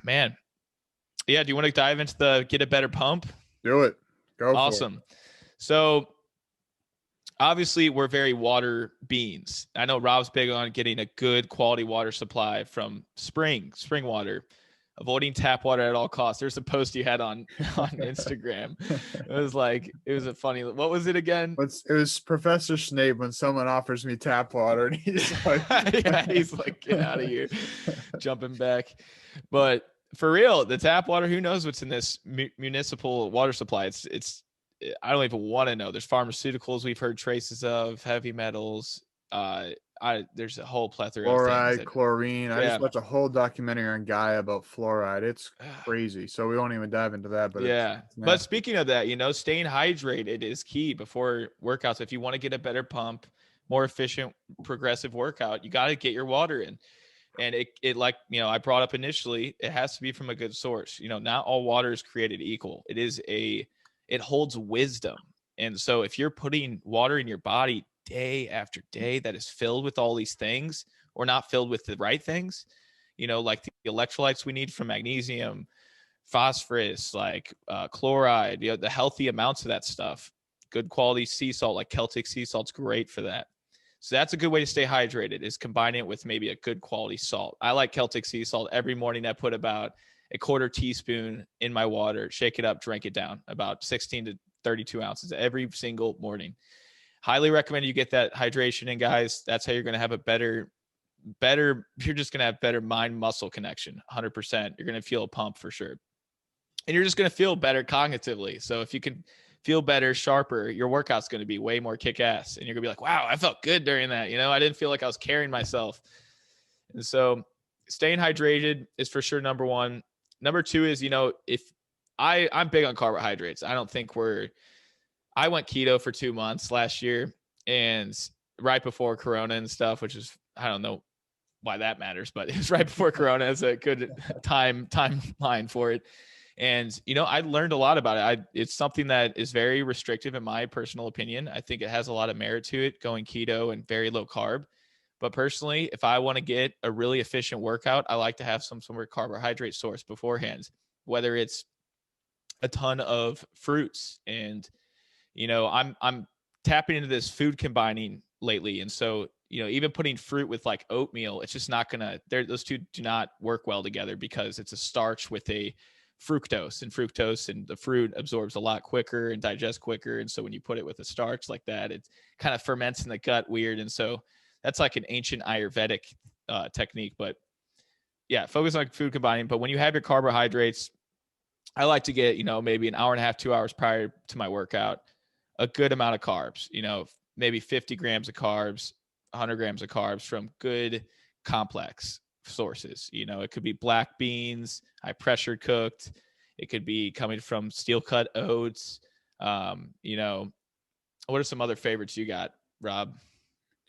man. Yeah. Do you want to dive into the get a better pump? Do it. Go for it. Awesome. So obviously we're very water beings. I know Rob's big on getting a good quality water supply from spring water, avoiding tap water at all costs. There's a post you had on Instagram. It was a funny, what was it again? It was Professor Snape when someone offers me tap water and he's like, yeah, he's like, get out of here, jumping back. But for real, the tap water, who knows what's in this municipal water supply? I don't even want to know. There's pharmaceuticals we've heard traces of, heavy metals. There's a whole plethora of things. fluoride, chlorine. I just watched a whole documentary on Gaia about fluoride. It's crazy. So we won't even dive into that. But yeah. But speaking of that, staying hydrated is key before workouts. If you want to get a better pump, more efficient, progressive workout, you got to get your water in. And it like, I brought up initially, it has to be from a good source. Not all water is created equal. It holds wisdom. And so if you're putting water in your body day after day that is filled with all these things or not filled with the right things, like the electrolytes we need from magnesium, phosphorus, like chloride, the healthy amounts of that stuff, good quality sea salt, like Celtic sea salt's great for that. So that's a good way to stay hydrated, is combining it with maybe a good quality salt. I like Celtic sea salt. Every morning I put about a quarter teaspoon in my water, shake it up, drink it down, about 16 to 32 ounces every single morning. Highly recommend you get that hydration in, guys. That's how you're going to have a better, you're just going to have better mind muscle connection. 100%. You're going to feel a pump for sure. And you're just going to feel better cognitively. So if you can feel better, sharper, your workout's going to be way more kick ass. And you're going to be like, wow, I felt good during that. I didn't feel like I was carrying myself. And so staying hydrated is for sure number one. Number two is, if I'm big on carbohydrates. I went keto for 2 months last year, and right before Corona and stuff, which is, I don't know why that matters, but it was right before Corona. It's a good timeline for it. And, I learned a lot about it. It's something that is very restrictive in my personal opinion. I think it has a lot of merit to it, going keto and very low carb. But personally, if I want to get a really efficient workout, I like to have some sort of carbohydrate source beforehand, whether it's a ton of fruits. And, I'm tapping into this food combining lately. And so, even putting fruit with like oatmeal, it's just not those two do not work well together, because it's a starch with a fructose, and the fruit absorbs a lot quicker and digests quicker. And so when you put it with a starch like that, it kind of ferments in the gut weird. And so that's like an ancient Ayurvedic technique. But yeah, focus on food combining. But when you have your carbohydrates, I like to get, maybe an hour and a half, 2 hours prior to my workout, a good amount of carbs, maybe 50 grams of carbs, 100 grams of carbs from good complex sources. It could be black beans, high pressure cooked. It could be coming from steel cut oats. What are some other favorites you got, Rob?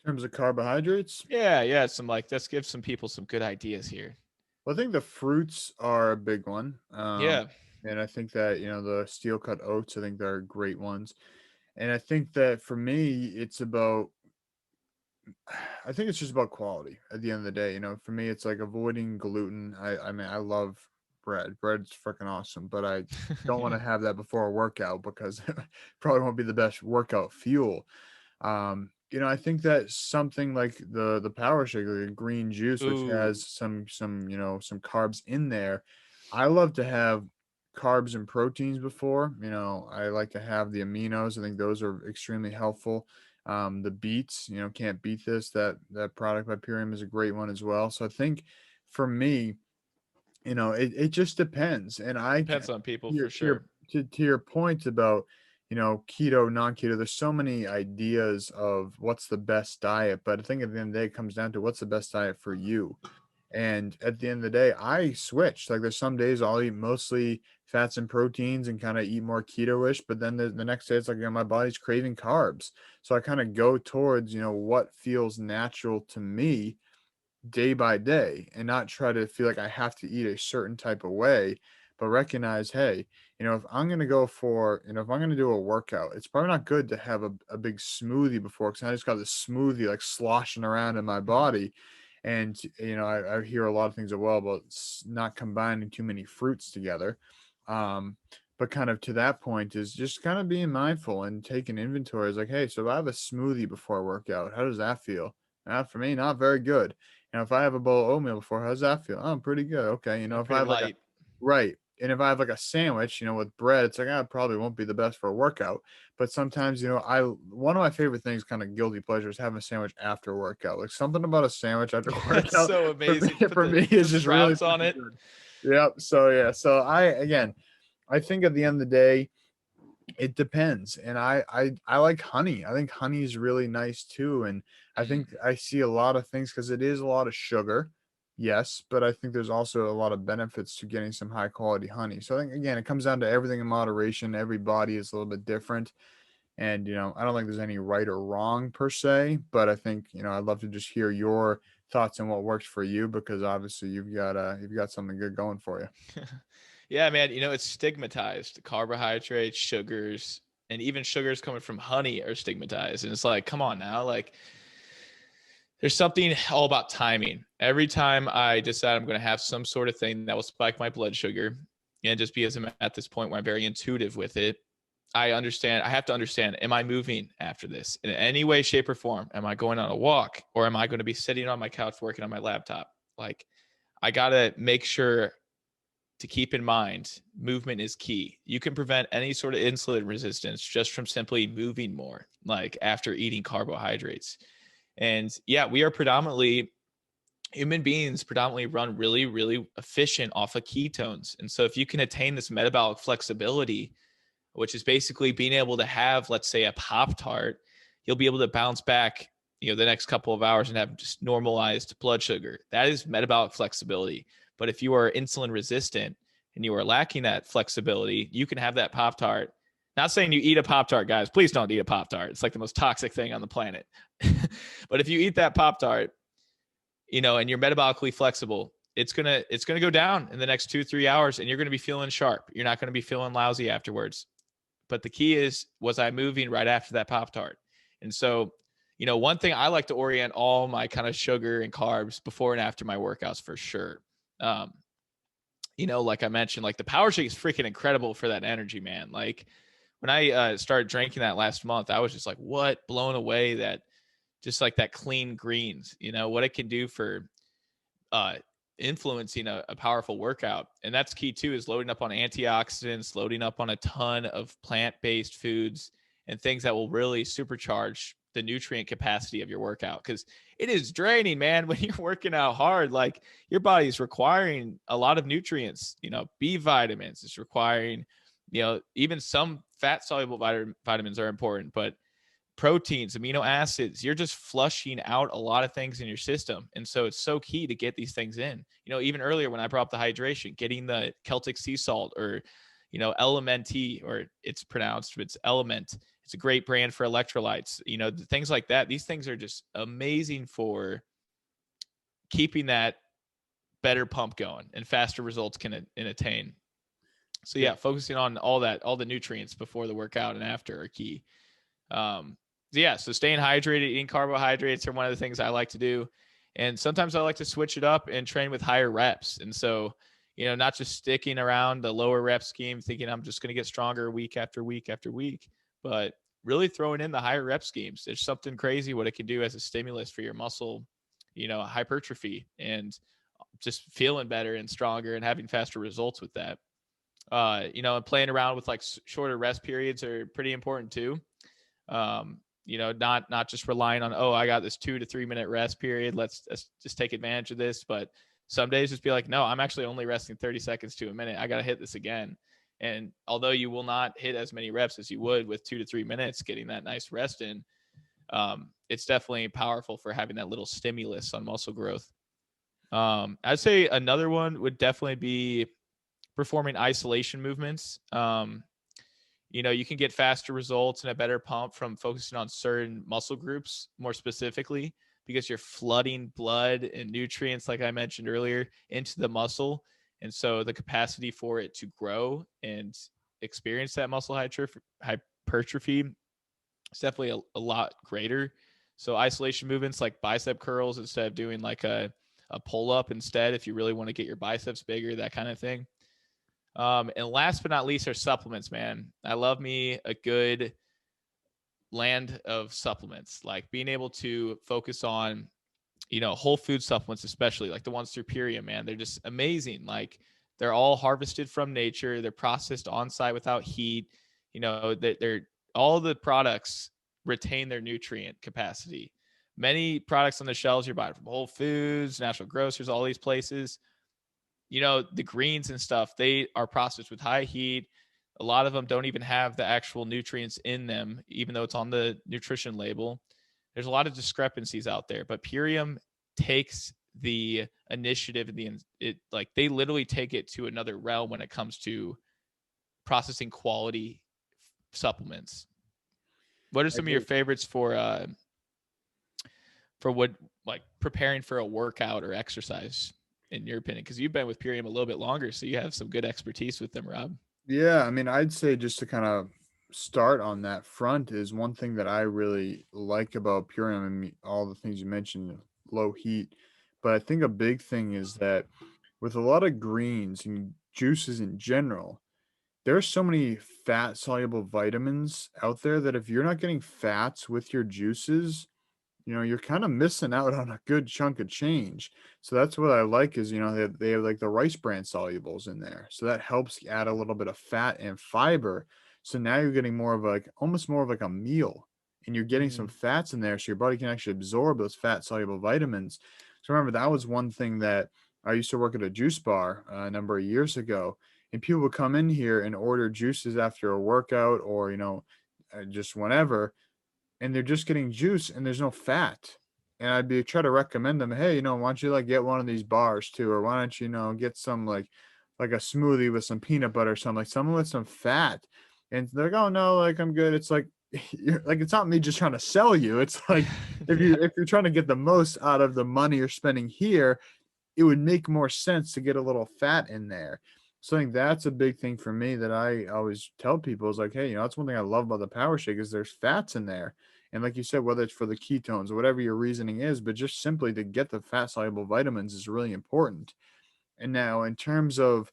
In terms of carbohydrates? Yeah. Let's give some people some good ideas here. Well, I think the fruits are a big one. Yeah. And I think that, the steel cut oats, I think they're great ones. And I think that for me, I think it's just about quality at the end of the day. For me, it's like avoiding gluten. I mean, I love bread. Bread's freaking awesome, but I don't want to have that before a workout, because it probably won't be the best workout fuel. I think that something like the power shaker, the green juice, which has some carbs in there. I love to have carbs and proteins before. I like to have the aminos. I think those are extremely helpful. The beets, can't beat this. That product by Purium is a great one as well. So I think for me, it just depends. And Depends on people for sure. To your point about, keto, non-keto, there's so many ideas of what's the best diet, but I think at the end of the day, it comes down to what's the best diet for you. And at the end of the day, I switch. Like, there's some days I'll eat mostly fats and proteins and kind of eat more keto-ish, but then the next day it's like, my body's craving carbs. So I kind of go towards, what feels natural to me day by day, and not try to feel like I have to eat a certain type of way, but recognize, hey, if I'm going to go for, if I'm going to do a workout, it's probably not good to have a big smoothie before, because I just got this smoothie like sloshing around in my body. And, I hear a lot of things as well about not combining too many fruits together. But kind of to that point is just kind of being mindful and taking inventory. Is like, hey, so if I have a smoothie before I work out, how does that feel? For me, not very good. If I have a bowl of oatmeal before, how does that feel? Oh, pretty good. Okay. If I Pretty have like a, light. right. And if I have like a sandwich, with bread, it's like, I probably won't be the best for a workout. But sometimes, one of my favorite things, kind of guilty pleasure, is having a sandwich after a workout. Like something about a sandwich after That's workout so for me, amazing. Put for the me put the is just really sprouts on fucking it. good. Yep. So yeah. So I think at the end of the day, it depends. And I like honey. I think honey is really nice too. And I Mm. think I see a lot of things because it is a lot of sugar. Yes, but I think there's also a lot of benefits to getting some high quality honey. So I think again, it comes down to everything in moderation. Every body is a little bit different. And I don't think there's any right or wrong per se, but I think, I'd love to just hear your thoughts on what works for you because obviously you've got something good going for you. Yeah, man, it's stigmatized. Carbohydrates, sugars, and even sugars coming from honey are stigmatized. And it's like, come on now. Like, there's something all about timing. Every time I decide I'm going to have some sort of thing that will spike my blood sugar, and just because I'm at this point where I'm very intuitive with it, I have to understand, am I moving after this in any way, shape, or form? Am I going on a walk, or am I going to be sitting on my couch working on my laptop? Like, I got to make sure to keep in mind movement is key. You can prevent any sort of insulin resistance just from simply moving more, like after eating carbohydrates. And yeah, human beings predominantly run really, really efficient off of ketones. And so if you can attain this metabolic flexibility, which is basically being able to have, let's say, a Pop Tart, you'll be able to bounce back, the next couple of hours and have just normalized blood sugar. That is metabolic flexibility. But if you are insulin resistant and you are lacking that flexibility, you can have that Pop Tart. Not saying you eat a Pop Tart, guys. Please don't eat a Pop Tart. It's like the most toxic thing on the planet. But if you eat that Pop Tart, and you're metabolically flexible, it's gonna go down in the next 2-3 hours, and you're gonna be feeling sharp. You're not gonna be feeling lousy afterwards. But the key is, was I moving right after that Pop Tart? And so, one thing I like to orient all my kind of sugar and carbs before and after my workouts for sure. Um, like I mentioned, like the power shake is freaking incredible for that energy, man. Like when I started drinking that last month, I was just like, what, blown away that just like that clean greens, what it can do for uh, influencing a powerful workout. And that's key too, is loading up on antioxidants, loading up on a ton of plant-based foods and things that will really supercharge the nutrient capacity of your workout. Because it is draining, man, when you're working out hard. Like your body's requiring a lot of nutrients, B vitamins. It's requiring, even some fat soluble vitamins are important, but proteins, amino acids, you're just flushing out a lot of things in your system. And so it's so key to get these things in. Even earlier when I brought up the hydration, getting the Celtic sea salt or, LMNT, or it's pronounced, it's Element. It's a great brand for electrolytes, things like that. These things are just amazing for keeping that better pump going and faster results can attain. So yeah, focusing on all the nutrients before the workout and after are key. So staying hydrated, eating carbohydrates are one of the things I like to do. And sometimes I like to switch it up and train with higher reps. And so, not just sticking around the lower rep scheme, thinking I'm just going to get stronger week after week after week, but really throwing in the higher rep schemes. There's something crazy what it can do as a stimulus for your muscle, hypertrophy, and just feeling better and stronger and having faster results with that. And playing around with like shorter rest periods are pretty important too. Not just relying on, oh, I got this 2 to 3 minute rest period. Let's just take advantage of this. But some days just be like, no, I'm actually only resting 30 seconds to a minute. I got to hit this again. And although you will not hit as many reps as you would with 2 to 3 minutes, getting that nice rest in, it's definitely powerful for having that little stimulus on muscle growth. I'd say another one would definitely be performing isolation movements. You can get faster results and a better pump from focusing on certain muscle groups more specifically because you're flooding blood and nutrients, like I mentioned earlier, into the muscle. And so the capacity for it to grow and experience that muscle hypertrophy is definitely a lot greater. So isolation movements like bicep curls instead of doing like a pull up instead, if you really want to get your biceps bigger, that kind of thing. And last but not least are supplements, man. I love me a good land of supplements, like being able to focus on, whole food supplements, especially like the ones through Purium, man. They're just amazing. Like they're all harvested from nature. They're processed on site without heat. They're all the products retain their nutrient capacity. Many products on the shelves you're buying from Whole Foods, Natural Grocers, all these places, the greens and stuff, they are processed with high heat. A lot of them don't even have the actual nutrients in them, even though it's on the nutrition label. There's a lot of discrepancies out there, but Purium takes the initiative and like they literally take it to another realm when it comes to processing quality supplements. What are I some of your agree. favorites for what, like preparing for a workout or exercise, in your opinion? Because you've been with Purium a little bit longer, so you have some good expertise with them, Rob. Yeah, I mean, I'd say just to kind of start on that front is one thing that I really like about Purium and all the things you mentioned, low heat. But I think a big thing is that with a lot of greens and juices in general, there are so many fat soluble vitamins out there that if you're not getting fats with your juices, you're kind of missing out on a good chunk of change. So that's what I like is, they have like the rice bran solubles in there. So that helps add a little bit of fat and fiber. So now you're getting more of like almost more of like a meal and you're getting some Mm. fats in there so your body can actually absorb those fat soluble vitamins. So remember that was one thing that I used to work at a juice bar a number of years ago, and people would come in here and order juices after a workout or, just whenever, and they're just getting juice and there's no fat. And I'd be try to recommend them, hey, why don't you like get one of these bars too, or why don't you, get some like a smoothie with some peanut butter or something, like something with some fat. And they're like, oh no, like I'm good. It's like like it's not me just trying to sell you. It's like Yeah. if you're trying to get the most out of the money you're spending here, it would make more sense to get a little fat in there. So I think that's a big thing for me that I always tell people is like, hey, that's one thing I love about the power shake is there's fats in there. And like you said, whether it's for the ketones or whatever your reasoning is, but just simply to get the fat soluble vitamins is really important. And now in terms of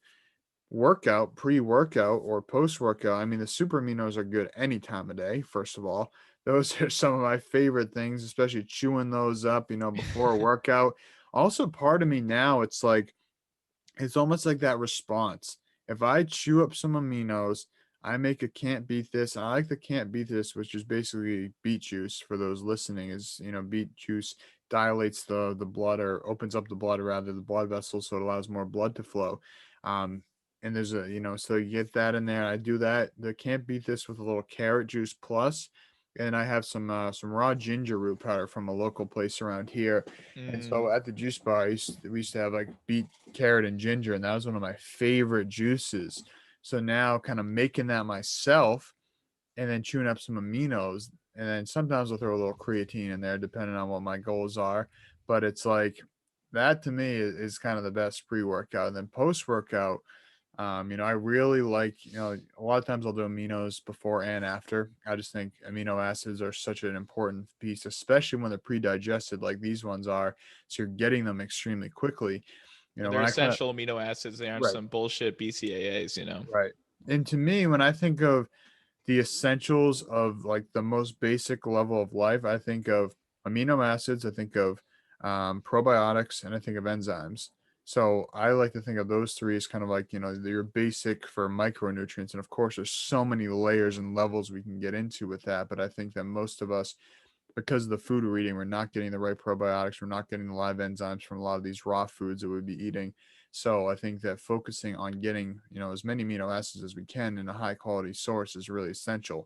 workout, pre-workout or post-workout, I mean the super aminos are good any time of day, first of all. Those are some of my favorite things, especially chewing those up, before a workout. Also, part of me now, it's like it's almost like that response. If I chew up some aminos, I make a can't beat this. I like the can't beat this, which is basically beet juice for those listening. Is beet juice dilates the blood or opens up the blood rather the blood vessels, so it allows more blood to flow. Um, and there's a so you get that in there. I do that. The can't beat this with a little carrot juice plus, and I have some raw ginger root powder from a local place around here. And so Mm. at the juice bar, we used to have like beet, carrot, and ginger, and that was one of my favorite juices. So now, kind of making that myself, and then chewing up some aminos, and then sometimes I'll throw a little creatine in there, depending on what my goals are. But it's like that to me is kind of the best pre-workout, and then post-workout. I really like, a lot of times I'll do aminos before and after. I just think amino acids are such an important piece, especially when they're pre-digested like these ones are. So you're getting them extremely quickly. They're When I kind of, essential amino acids. They aren't right, some bullshit BCAAs. right. And to me, when I think of the essentials of like the most basic level of life, I think of amino acids, I think of probiotics, and I think of enzymes. So I like to think of those three as kind of like, your basic for micronutrients. And of course, there's so many layers and levels we can get into with that. But I think that most of us, because of the food we're eating, we're not getting the right probiotics. We're not getting the live enzymes from a lot of these raw foods that we'd be eating. So I think that focusing on getting, as many amino acids as we can in a high quality source is really essential.